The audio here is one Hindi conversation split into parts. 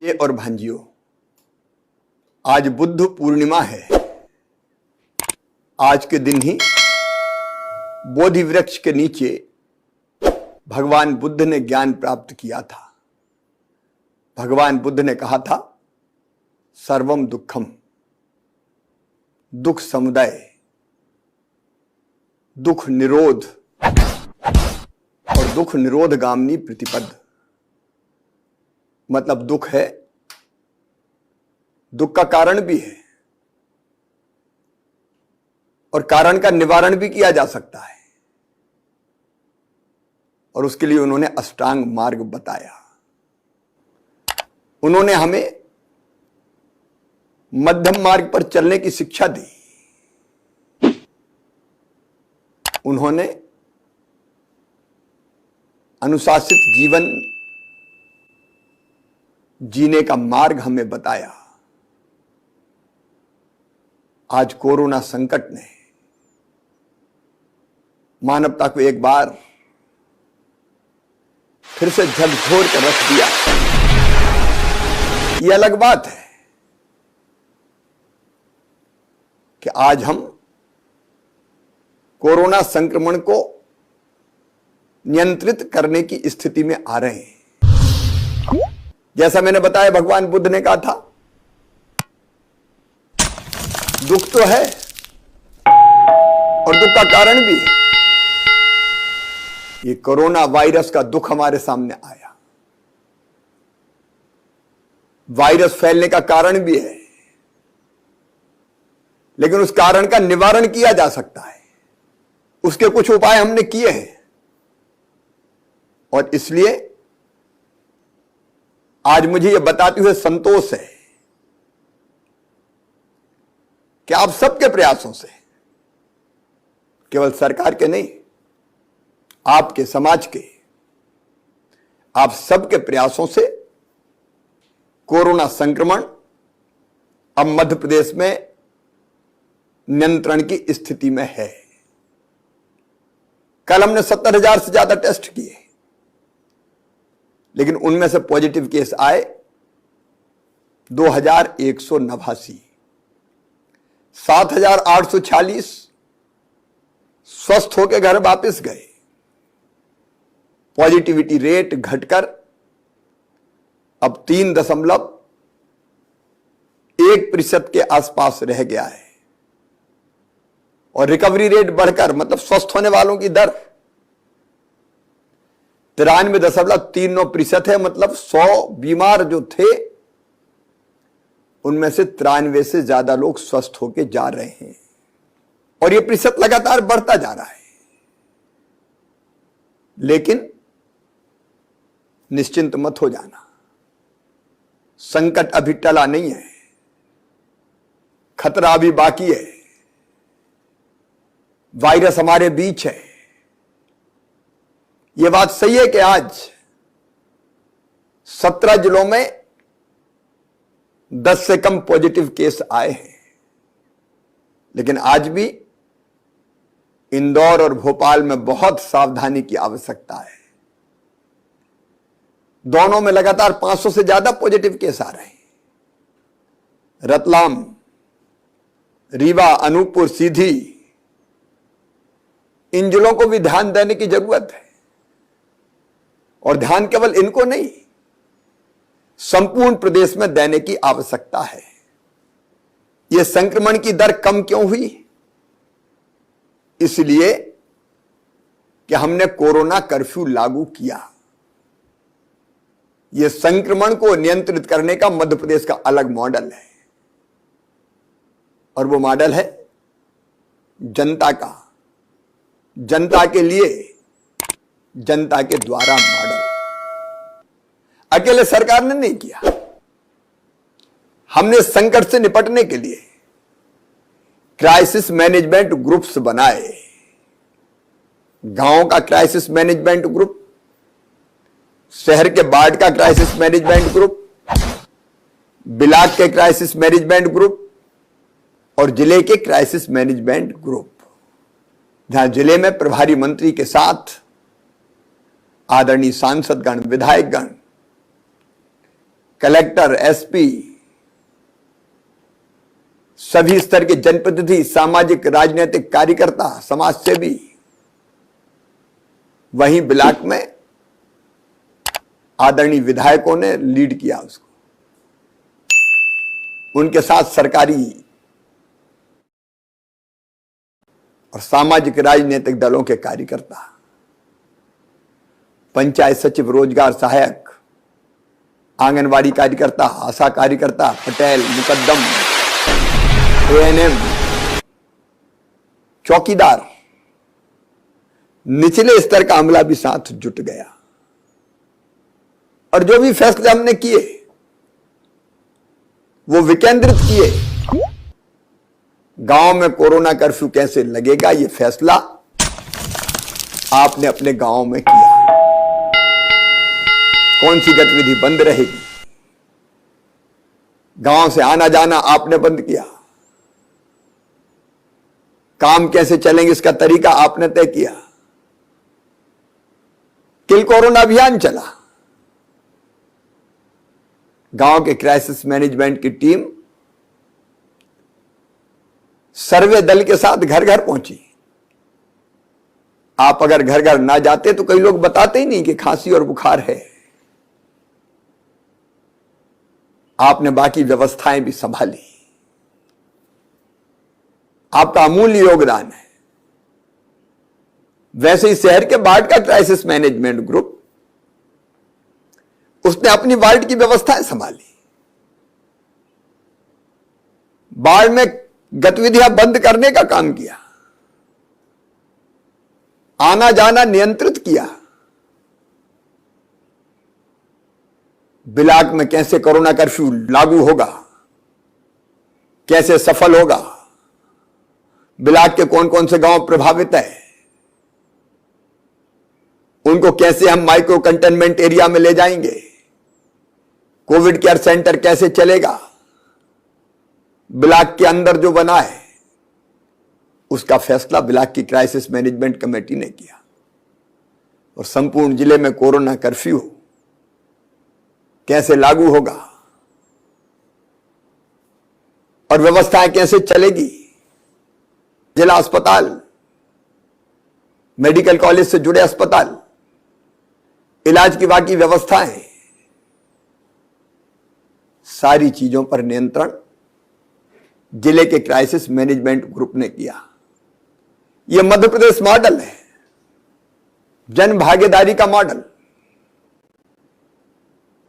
ये और भांजियों, आज बुद्ध पूर्णिमा है। आज के दिन ही बोधि वृक्ष के नीचे भगवान बुद्ध ने ज्ञान प्राप्त किया था। भगवान बुद्ध ने कहा था, सर्वम दुखम, दुख समुदय, दुख निरोध और दुख निरोध गामिनी प्रतिपद। मतलब दुख है, दुख का कारण भी है और कारण का निवारण भी किया जा सकता है। और उसके लिए उन्होंने अष्टांग मार्ग बताया। उन्होंने हमें मध्यम मार्ग पर चलने की शिक्षा दी। उन्होंने अनुशासित जीवन जीने का मार्ग हमें बताया। आज कोरोना संकट ने मानवता को एक बार फिर से झकझोर कर रख दिया। यह अलग बात है कि आज हम कोरोना संक्रमण को नियंत्रित करने की स्थिति में आ रहे हैं। जैसा मैंने बताया, भगवान बुद्ध ने कहा था, दुख तो है और दुख का कारण भी है। ये कोरोना वायरस का दुख हमारे सामने आया। वायरस फैलने का कारण भी है, लेकिन उस कारण का निवारण किया जा सकता है। उसके कुछ उपाय हमने किए हैं और इसलिए आज मुझे यह बताते हुए संतोष है कि आप सबके प्रयासों से, केवल सरकार के नहीं, आपके समाज के, आप सबके प्रयासों से कोरोना संक्रमण अब मध्य प्रदेश में नियंत्रण की स्थिति में है। कल हमने 70,000 से ज्यादा टेस्ट किए, लेकिन उनमें से पॉजिटिव केस आए 2,189, 7,846 स्वस्थ होकर घर वापस गए। पॉजिटिविटी रेट घटकर अब 3.1% के आसपास रह गया है और रिकवरी रेट बढ़कर, मतलब स्वस्थ होने वालों की दर 93.39% है। मतलब 100 बीमार जो थे, उनमें से 93 से ज्यादा लोग स्वस्थ होकर जा रहे हैं और यह प्रतिशत लगातार बढ़ता जा रहा है। लेकिन निश्चिंत मत हो जाना, संकट अभी टला नहीं है, खतरा अभी बाकी है। वायरस हमारे बीच है। यह बात सही है कि आज 17 जिलों में 10 से कम पॉजिटिव केस आए हैं, लेकिन आज भी इंदौर और भोपाल में बहुत सावधानी की आवश्यकता है। दोनों में लगातार 500 से ज्यादा पॉजिटिव केस आ रहे हैं। रतलाम, रीवा, अनूपपुर, सीधी, इन जिलों को भी ध्यान देने की जरूरत है। और ध्यान केवल इनको नहीं, संपूर्ण प्रदेश में देने की आवश्यकता है। यह संक्रमण की दर कम क्यों हुई? इसलिए कि हमने कोरोना कर्फ्यू लागू किया। यह संक्रमण को नियंत्रित करने का मध्य प्रदेश का अलग मॉडल है और वो मॉडल है जनता का, जनता के लिए, जनता के द्वारा मॉडल। अकेले सरकार ने नहीं किया। हमने संकट से निपटने के लिए क्राइसिस मैनेजमेंट ग्रुप्स बनाए। गांव का क्राइसिस मैनेजमेंट ग्रुप, शहर के बाढ़ का क्राइसिस मैनेजमेंट ग्रुप, ब्लॉक के क्राइसिस मैनेजमेंट ग्रुप और जिले के क्राइसिस मैनेजमेंट ग्रुप। जहां जिले में प्रभारी मंत्री के साथ आदरणीय सांसदगण, विधायकगण कलेक्टर, एसपी, सभी स्तर के जनप्रतिनिधि, सामाजिक राजनीतिक कार्यकर्ता, समाज सेवी, वहीं ब्लॉक में आदरणीय विधायकों ने लीड किया उसको, उनके साथ सरकारी और सामाजिक राजनीतिक दलों के कार्यकर्ता, पंचायत सचिव, रोजगार सहायक, आंगनवाड़ी कार्यकर्ता, आशा कार्यकर्ता, पटेल, मुकद्दम, एएनएम, चौकीदार, निचले स्तर का अमला भी साथ जुट गया। और जो भी फैसले हमने किए वो विकेंद्रित किए। गांव में कोरोना कर्फ्यू कैसे लगेगा, यह फैसला आपने अपने गांव में किया। कौन सी गतिविधि बंद रहेगी, गांव से आना जाना आपने बंद किया। काम कैसे चलेंगे इसका तरीका आपने तय किया। किल कोरोना अभियान चला। गांव के क्राइसिस मैनेजमेंट की टीम सर्वे दल के साथ घर घर पहुंची। आप अगर घर घर ना जाते तो कई लोग बताते ही नहीं कि खांसी और बुखार है। आपने बाकी व्यवस्थाएं भी संभाली। आपका अमूल्य योगदान है। वैसे ही शहर के बाढ़ का क्राइसिस मैनेजमेंट ग्रुप, उसने अपनी वार्ड की व्यवस्थाएं संभाली। बाढ़ में गतिविधियां बंद करने का काम किया, आना जाना नियंत्रित किया। ब्लॉक में कैसे कोरोना कर्फ्यू लागू होगा, कैसे सफल होगा, ब्लॉक के कौन कौन से गांव प्रभावित है, उनको कैसे हम माइक्रो कंटेनमेंट एरिया में ले जाएंगे, कोविड केयर सेंटर कैसे चलेगा, ब्लॉक के अंदर जो बना है उसका फैसला ब्लॉक की क्राइसिस मैनेजमेंट कमेटी ने किया। और संपूर्ण जिले में कोरोना कर्फ्यू कैसे लागू होगा और व्यवस्थाएं कैसे चलेगी, जिला अस्पताल, मेडिकल कॉलेज से जुड़े अस्पताल, इलाज की बाकी व्यवस्थाएं, सारी चीजों पर नियंत्रण जिले के क्राइसिस मैनेजमेंट ग्रुप ने किया। यह मध्य प्रदेश मॉडल है, जन भागीदारी का मॉडल।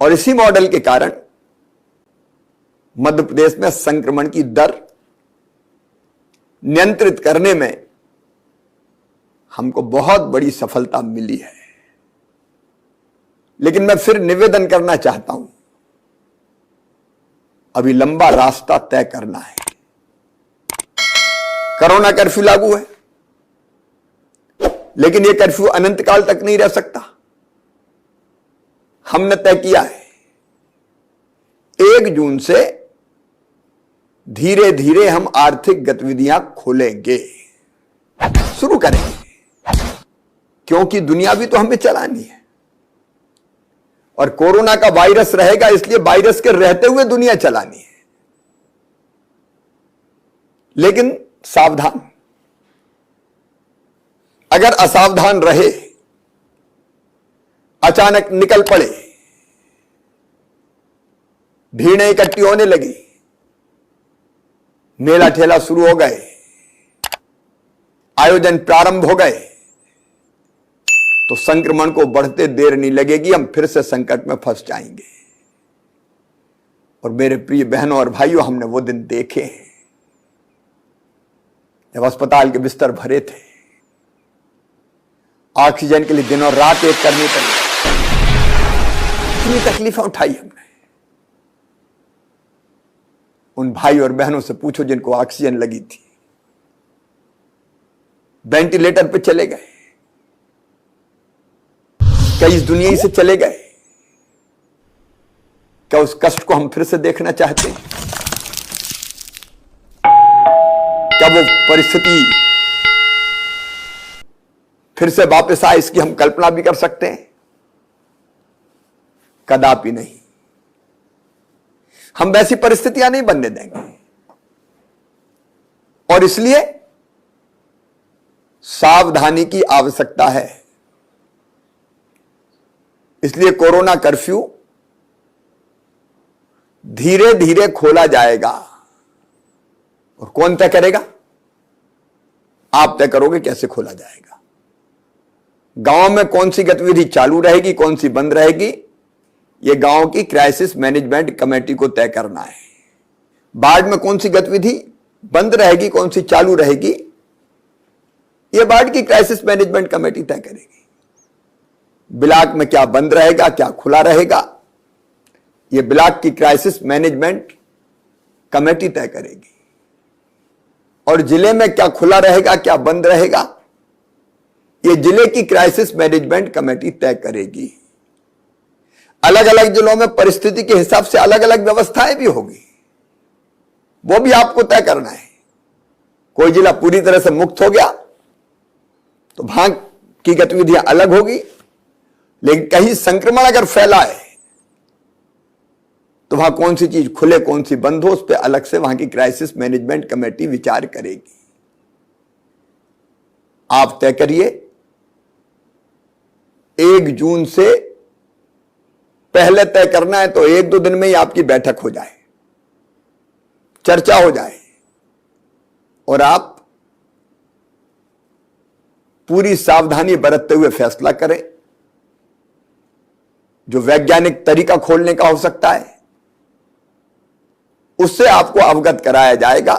और इसी मॉडल के कारण मध्य प्रदेश में संक्रमण की दर नियंत्रित करने में हमको बहुत बड़ी सफलता मिली है। लेकिन मैं फिर निवेदन करना चाहता हूं, अभी लंबा रास्ता तय करना है। कोरोना कर्फ्यू लागू है, लेकिन यह कर्फ्यू अनंत काल तक नहीं रह सकता। हमने तय किया है 1 जून से धीरे धीरे हम आर्थिक गतिविधियां खोलेंगे, शुरू करेंगे, क्योंकि दुनिया भी तो हमें चलानी है। और कोरोना का वायरस रहेगा, इसलिए वायरस के रहते हुए दुनिया चलानी है। लेकिन सावधान, अगर असावधान रहे, अचानक निकल पड़े, भीड़ें इकट्ठी होने लगी, मेला ठेला शुरू हो गए, आयोजन प्रारंभ हो गए, तो संक्रमण को बढ़ते देर नहीं लगेगी, हम फिर से संकट में फंस जाएंगे। और मेरे प्रिय बहनों और भाइयों, हमने वो दिन देखे हैं जब अस्पताल के बिस्तर भरे थे, ऑक्सीजन के लिए दिनों रात एक करनी पड़ी, कितनी तकलीफें उठाई हमने। उन भाई और बहनों से पूछो जिनको ऑक्सीजन लगी थी, वेंटिलेटर पे चले गए, कई इस दुनिया से चले गए। क्या उस कष्ट को हम फिर से देखना चाहते हैं? क्या वो परिस्थिति फिर से वापस आए, इसकी हम कल्पना भी कर सकते हैं? कदापि नहीं। हम वैसी परिस्थितियां नहीं बनने देंगे। और इसलिए सावधानी की आवश्यकता है। इसलिए कोरोना कर्फ्यू धीरे धीरे खोला जाएगा। और कौन तय करेगा? आप तय करोगे कैसे खोला जाएगा। गांव में कौन सी गतिविधि चालू रहेगी, कौन सी बंद रहेगी, यह गांव की क्राइसिस मैनेजमेंट कमेटी को तय करना है। बाढ़ में कौन सी गतिविधि बंद रहेगी, कौन सी चालू रहेगी, यह बाढ़ की क्राइसिस मैनेजमेंट कमेटी तय करेगी। ब्लॉक में क्या बंद रहेगा, क्या खुला रहेगा, यह ब्लॉक की क्राइसिस मैनेजमेंट कमेटी तय करेगी। और जिले में क्या खुला रहेगा, क्या बंद रहेगा, यह जिले की क्राइसिस मैनेजमेंट कमेटी तय करेगी। अलग अलग जिलों में परिस्थिति के हिसाब से अलग अलग व्यवस्थाएं भी होगी, वो भी आपको तय करना है। कोई जिला पूरी तरह से मुक्त हो गया तो वहां की गतिविधियां अलग होगी, लेकिन कहीं संक्रमण अगर फैला है तो वहां कौन सी चीज खुले, कौन सी बंद हो, उस पर अलग से वहां की क्राइसिस मैनेजमेंट कमेटी विचार करेगी। आप तय करिए 1 जून से पहले तय करना है तो 1-2 दिन में ही आपकी बैठक हो जाए, चर्चा हो जाए और आप पूरी सावधानी बरतते हुए फैसला करें। जो वैज्ञानिक तरीका खोलने का हो सकता है उससे आपको अवगत कराया जाएगा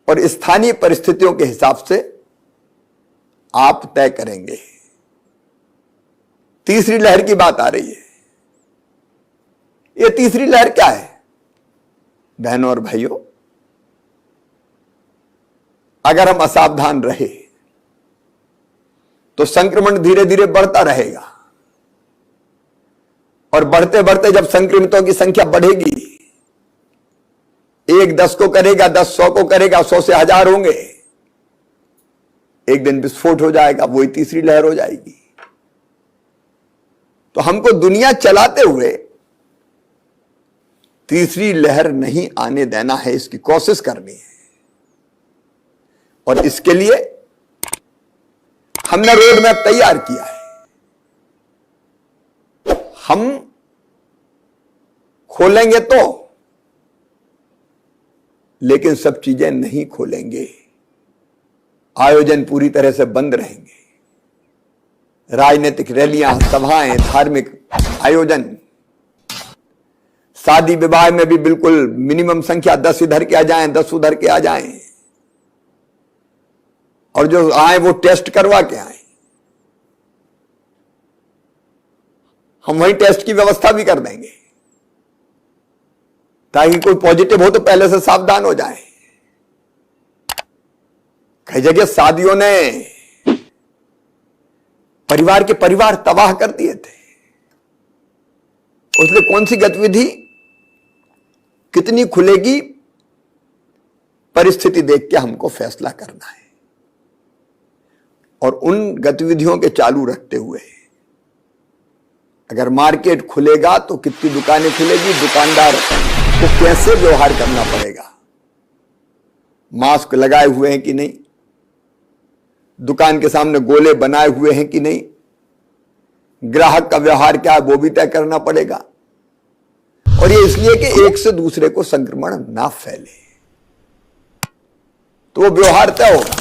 और स्थानीय परिस्थितियों के हिसाब से आप तय करेंगे। तीसरी लहर की बात आ रही है। यह तीसरी लहर क्या है? बहनों और भाइयों, अगर हम असावधान रहे तो संक्रमण धीरे धीरे बढ़ता रहेगा और बढ़ते बढ़ते जब संक्रमितों की संख्या बढ़ेगी, 1 10 को करेगा, 10 100 को करेगा, 100 से 1000 होंगे, एक दिन विस्फोट हो जाएगा, वही तीसरी लहर हो जाएगी। तो हमको दुनिया चलाते हुए तीसरी लहर नहीं आने देना है, इसकी कोशिश करनी है। और इसके लिए हमने रोड मैप तैयार किया है। हम खोलेंगे तो, लेकिन सब चीजें नहीं खोलेंगे। आयोजन पूरी तरह से बंद रहेंगे। राजनीतिक रैलियां, सभाएं, धार्मिक आयोजन, शादी विवाह में भी बिल्कुल मिनिमम संख्या 10 इधर के आ जाएं, 10 उधर के आ जाएं, और जो आए वो टेस्ट करवा के आए। हम वही टेस्ट की व्यवस्था भी कर देंगे ताकि कोई पॉजिटिव हो तो पहले से सावधान हो जाए। कई जगह शादियों ने परिवार के परिवार तबाह कर दिए थे। उसलिए कौन सी गतिविधि कितनी खुलेगी, परिस्थिति देख के हमको फैसला करना है। और उन गतिविधियों के चालू रखते हुए अगर मार्केट खुलेगा तो कितनी दुकानें खुलेगी, दुकानदार को कैसे व्यवहार करना पड़ेगा, मास्क लगाए हुए हैं कि नहीं, दुकान के सामने गोले बनाए हुए हैं कि नहीं, ग्राहक का व्यवहार क्या है वो भी तय करना पड़ेगा। और ये इसलिए कि एक से दूसरे को संक्रमण ना फैले, तो वो व्यवहार तय होगा,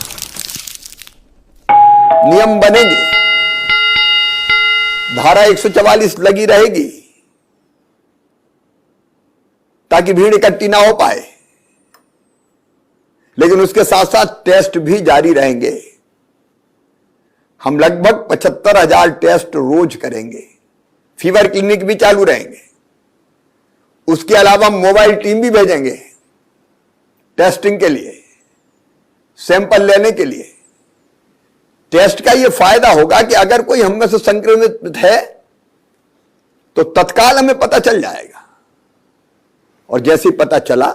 नियम बनेंगे, धारा 144 लगी रहेगी ताकि भीड़ इकट्ठी ना हो पाए। लेकिन उसके साथ साथ टेस्ट भी जारी रहेंगे। हम लगभग 75,000 टेस्ट रोज करेंगे। फीवर क्लिनिक भी चालू रहेंगे। उसके अलावा मोबाइल टीम भी भेजेंगे टेस्टिंग के लिए, सैंपल लेने के लिए। टेस्ट का यह फायदा होगा कि अगर कोई हम में से संक्रमित है तो तत्काल हमें पता चल जाएगा, और जैसे ही पता चला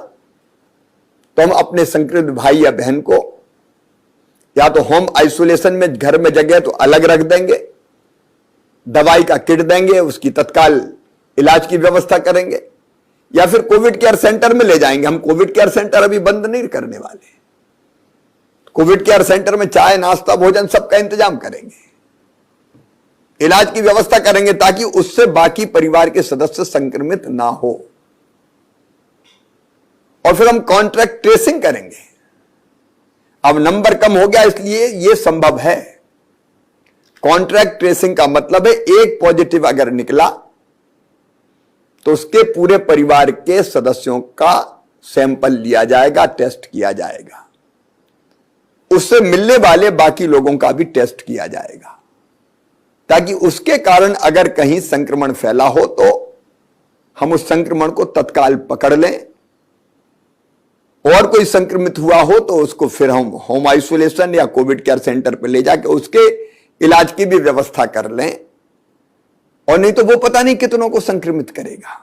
तो हम अपने संक्रमित भाई या बहन को या तो होम आइसोलेशन में, घर में जगह तो अलग रख देंगे, दवाई का किट देंगे, उसकी तत्काल इलाज की व्यवस्था करेंगे, या फिर कोविड केयर सेंटर में ले जाएंगे। हम कोविड केयर सेंटर अभी बंद नहीं करने वाले। कोविड केयर सेंटर में चाय, नाश्ता, भोजन सबका इंतजाम करेंगे, इलाज की व्यवस्था करेंगे ताकि उससे बाकी परिवार के सदस्य संक्रमित ना हो। और फिर हम कॉन्ट्रैक्ट ट्रेसिंग करेंगे। अब नंबर कम हो गया इसलिए यह संभव है। कॉन्ट्रैक्ट ट्रेसिंग का मतलब है एक पॉजिटिव अगर निकला तो उसके पूरे परिवार के सदस्यों का सैंपल लिया जाएगा, टेस्ट किया जाएगा, उससे मिलने वाले बाकी लोगों का भी टेस्ट किया जाएगा, ताकि उसके कारण अगर कहीं संक्रमण फैला हो तो हम उस संक्रमण को तत्काल पकड़ लें, और कोई संक्रमित हुआ हो तो उसको फिर हम होम आइसोलेशन या कोविड केयर सेंटर पर ले जाके उसके इलाज की भी व्यवस्था कर लें। और नहीं तो वो पता नहीं कितनों को संक्रमित करेगा।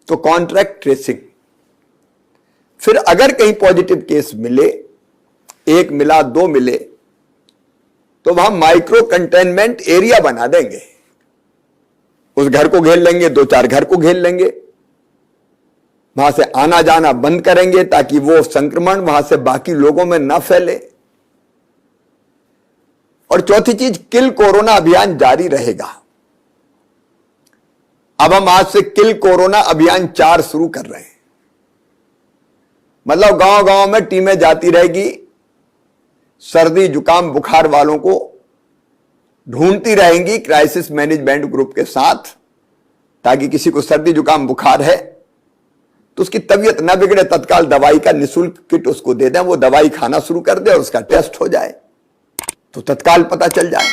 तो कॉन्ट्रैक्ट ट्रेसिंग। फिर अगर कहीं पॉजिटिव केस मिले, एक मिला, दो मिले, तो वहां माइक्रो कंटेनमेंट एरिया बना देंगे। उस घर को घेर लेंगे, दो चार घर को घेर लेंगे, वहां से आना जाना बंद करेंगे ताकि वो संक्रमण वहां से बाकी लोगों में ना फैले। और चौथी चीज, किल कोरोना अभियान जारी रहेगा। अब हम आज से किल कोरोना अभियान 4 शुरू कर रहे हैं। मतलब गांव गांव में टीमें जाती रहेगी, सर्दी जुकाम बुखार वालों को ढूंढती रहेंगी क्राइसिस मैनेजमेंट ग्रुप के साथ, ताकि किसी को सर्दी जुकाम बुखार है तो उसकी तबीयत ना बिगड़े, तत्काल दवाई का निःशुल्क किट उसको दे दें, वो दवाई खाना शुरू कर दे और उसका टेस्ट हो जाए तो तत्काल पता चल जाए।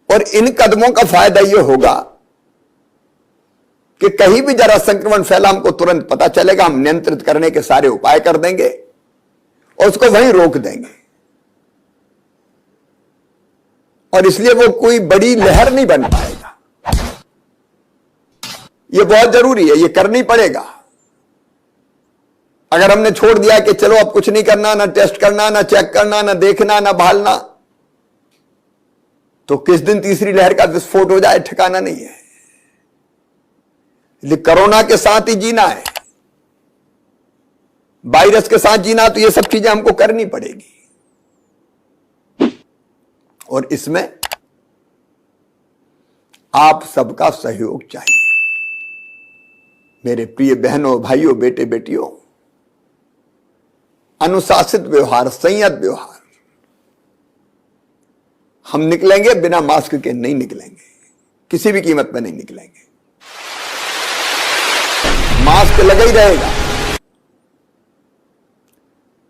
और इन कदमों का फायदा यह होगा कि कहीं भी जरा संक्रमण फैला हमको तुरंत पता चलेगा, हम नियंत्रित करने के सारे उपाय कर देंगे और उसको वहीं रोक देंगे। और इसलिए वो कोई बड़ी लहर नहीं बन पाएगा। ये बहुत जरूरी है, ये करना ही पड़ेगा। अगर हमने छोड़ दिया कि चलो अब कुछ नहीं करना, ना टेस्ट करना, ना चेक करना, ना देखना, ना भालना, तो किस दिन तीसरी लहर का विस्फोट हो जाए ठिकाना नहीं है। कोरोना के साथ ही जीना है, वायरस के साथ जीना, तो ये सब चीजें हमको करनी पड़ेगी। और इसमें आप सबका सहयोग चाहिए। मेरे प्रिय बहनों, भाइयों, बेटे बेटियों, अनुशासित व्यवहार, संयत व्यवहार। हम निकलेंगे बिना मास्क के नहीं निकलेंगे, किसी भी कीमत में नहीं निकलेंगे। मास्क लगा ही रहेगा,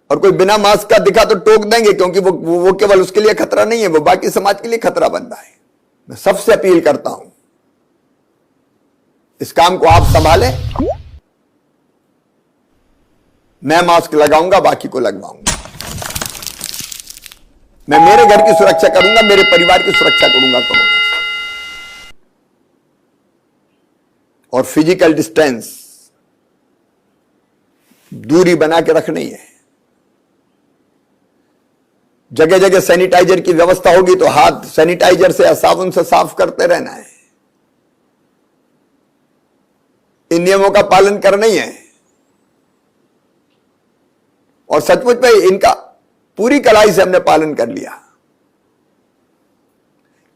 और कोई बिना मास्क का दिखा तो टोक देंगे, क्योंकि वो केवल उसके लिए खतरा नहीं है, वो बाकी समाज के लिए खतरा बन रहा है। मैं सबसे अपील करता हूं, इस काम को आप संभालें। मैं मास्क लगाऊंगा, बाकी को लगवाऊंगा। मैं मेरे घर की सुरक्षा करूंगा, मेरे परिवार की सुरक्षा करूंगा कोरोना से। और फिजिकल डिस्टेंस, दूरी बना के रखनी है। जगह जगह सैनिटाइजर की व्यवस्था होगी तो हाथ सैनिटाइजर से या साबुन से साफ करते रहना है। इन नियमों का पालन करना ही है। और सचमुच में इनका पूरी कड़ाई से हमने पालन कर लिया।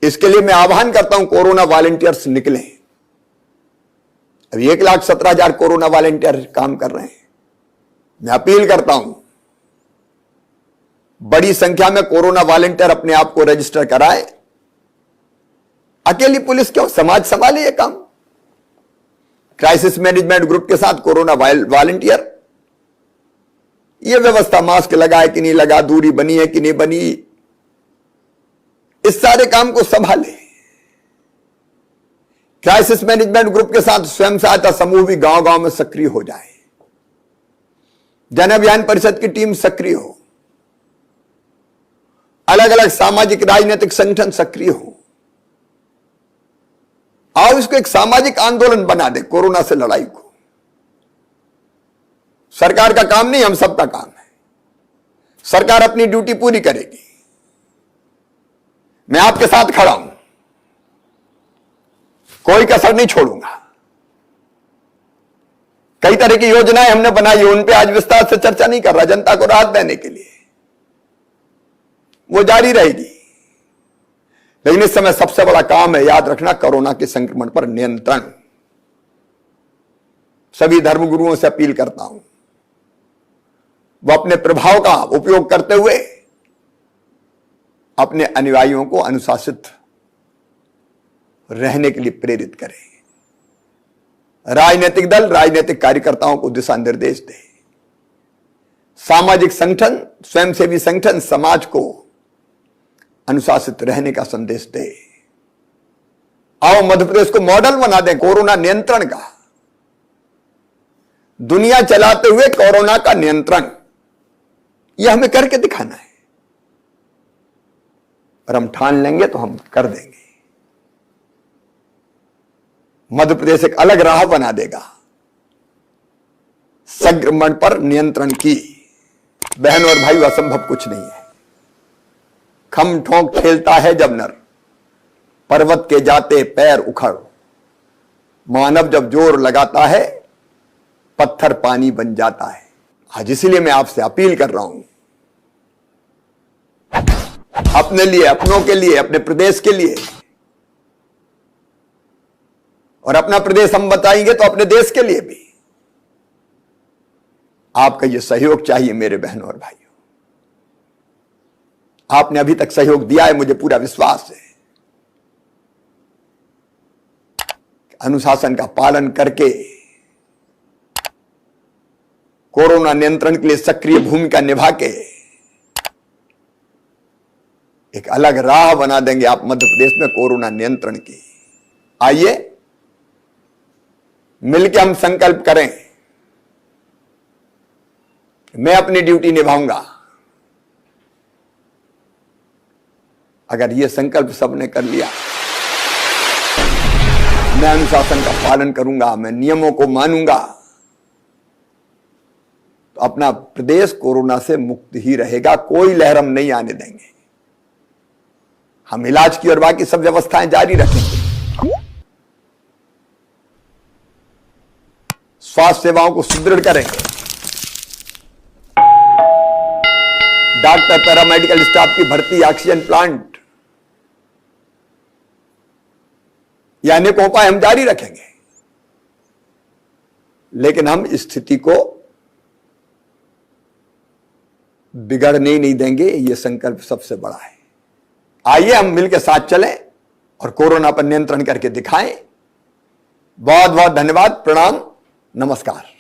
इसके लिए मैं आह्वान करता हूं, कोरोना वॉलंटियर्स निकलें। अभी 1,17,000 कोरोना वॉलंटियर काम कर रहे हैं। मैं अपील करता हूं, बड़ी संख्या में कोरोना वॉलंटियर अपने आप को रजिस्टर कराएं। अकेली पुलिस क्यों, समाज संभाले ये काम। क्राइसिस मैनेजमेंट ग्रुप के साथ कोरोना वॉलंटियर, ये व्यवस्था, मास्क लगाए कि नहीं लगा, दूरी बनी है कि नहीं बनी, इस सारे काम को संभाले। क्राइसिस मैनेजमेंट ग्रुप के साथ स्वयं सहायता समूह भी गांव गांव में सक्रिय हो जाए। जन अभियान परिषद की टीम सक्रिय हो, अलग अलग सामाजिक राजनीतिक संगठन सक्रिय हो। आओ इसको एक सामाजिक आंदोलन बना दे, कोरोना से लड़ाई को। सरकार का काम नहीं, हम सबका काम है। सरकार अपनी ड्यूटी पूरी करेगी। मैं आपके साथ खड़ा हूं, कोई कसर नहीं छोड़ूंगा। कई तरह की योजनाएं हमने बनाई, उन पे आज विस्तार से चर्चा नहीं कर रहा, जनता को राहत देने के लिए वो जारी रहेगी। लेकिन इस समय सबसे बड़ा काम है, याद रखना, कोरोना के संक्रमण पर नियंत्रण। सभी धर्मगुरुओं से अपील करता हूं, वो अपने प्रभाव का उपयोग करते हुए अपने अनुयायियों को अनुशासित रहने के लिए प्रेरित करें। राजनीतिक दल राजनीतिक कार्यकर्ताओं को दिशा निर्देश दे। सामाजिक संगठन, स्वयंसेवी संगठन समाज को अनुशासित रहने का संदेश दे। आओ मध्य प्रदेश को मॉडल बना दें कोरोना नियंत्रण का। दुनिया चलाते हुए कोरोना का नियंत्रण, यह हमें करके दिखाना है। और हम ठान लेंगे तो हम कर देंगे। मध्य प्रदेश एक अलग राह बना देगा संक्रमण पर नियंत्रण की। बहनों और भाइयों, असंभव कुछ नहीं है। खम ठोंक खेलता है जब नर, पर्वत के जाते पैर उखड़। मानव जब जोर लगाता है, पत्थर पानी बन जाता है। आज इसीलिए मैं आपसे अपील कर रहा हूं, अपने लिए, अपनों के लिए, अपने प्रदेश के लिए, और अपना प्रदेश हम बताएंगे तो अपने देश के लिए भी आपका यह सहयोग चाहिए। मेरे बहनों और भाइयों, आपने अभी तक सहयोग दिया है, मुझे पूरा विश्वास है। अनुशासन का पालन करके कोरोना नियंत्रण के लिए सक्रिय भूमिका निभा के एक अलग राह बना देंगे आप मध्य प्रदेश में कोरोना नियंत्रण की। आइए मिलकर हम संकल्प करें, मैं अपनी ड्यूटी निभाऊंगा। अगर यह संकल्प सबने कर लिया, मैं अनुशासन का पालन करूंगा, मैं नियमों को मानूंगा, तो अपना प्रदेश कोरोना से मुक्त ही रहेगा। कोई लहर हम नहीं आने देंगे। हम इलाज की और बाकी सब व्यवस्थाएं जारी रखेंगे। स्वास्थ्य सेवाओं को सुदृढ़ करेंगे। डॉक्टर, पैरामेडिकल स्टाफ की भर्ती, ऑक्सीजन प्लांट, ये अनेकों उपाय हम जारी रखेंगे। लेकिन हम स्थिति को बिगड़ने ही नहीं देंगे, यह संकल्प सबसे बड़ा है। आइए हम मिलकर साथ चलें और कोरोना पर नियंत्रण करके दिखाएं। बहुत बहुत धन्यवाद, प्रणाम, नमस्कार।